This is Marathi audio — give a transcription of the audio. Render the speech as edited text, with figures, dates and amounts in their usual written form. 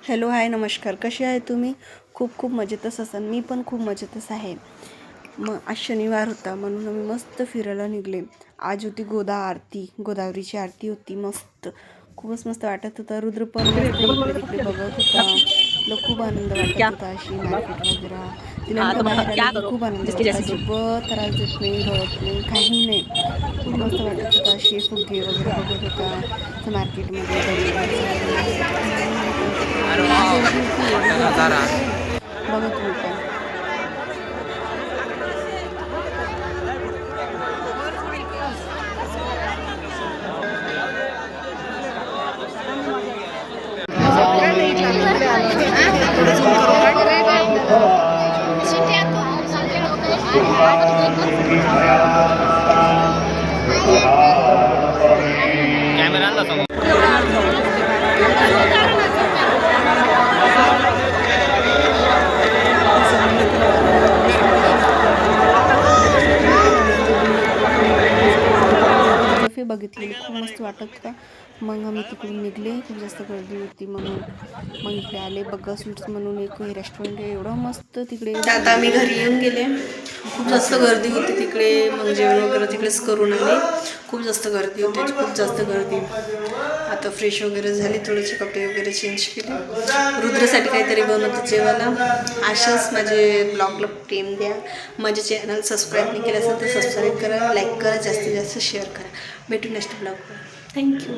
हॅलो हाय नमस्कार. कसे आहे तुम्ही? खूप खूप मजेतच असाल. मी पण खूप मजेतच आहे. मग आज शनिवार होता म्हणून आम्ही मस्त फिरायला निघले. आज होती गोदावरीची आरती होती. मस्त खूपच मस्त वाटत होतं. रुद्र पण मस्त इकडे तिकडे बघत होता. तिला खूप आनंद वाटत होता. अशी मार्केट वगैरे तिला हाँ नेमका तो बाहेर आले क्या की करो खूप आनंद जिसकी वाटत. जैसी सुन। अजिबात त्रास देत नाही, रडत नाही, काही नाही. खूप मस्त वाटत होता. अशी फुगे वगैरे बघत होता. असं मार्केटमध्ये गर्दी वगैरे झालेली आहे तर म्हणून आम्ही काय केलं, एवढी गर्दी होती, एवढी गर्दी होती, बघा तुम्ही पण. थोडं झूम करून कॅमेरा आणला समोर. बघितलेली खूप मस्त वाटत होता. मग आम्ही तिकडून निघले. खूप जास्त गर्दी होती म्हणून मग इकडे आले. बग्गा स्वीट्स म्हणून एक रेस्टॉरंट आहे, एवढं मस्त तिकडे. आता आम्ही घरी येऊन गेले. खूप जास्त गर्दी होती तिकडे. मग जेवण वगैरे तिकडेच करून आले. खूप जास्त गर्दी होती, खूप जास्त गर्दी. आता फ्रेश वगैरे झाली, थोडेसे कपडे वगैरे चेंज केले. रुद्रसाठी काहीतरी बनवते जेवायला. अशाच माझे ब्लॉगला प्रेम द्या. माझे चॅनल सबस्क्राईब नाही केलं असेल तर सबस्क्राईब करा, लाईक करा, जास्तीत जास्त शेअर करा. भेटू नेक्स्ट ब्लॉगवर. थँक्यू.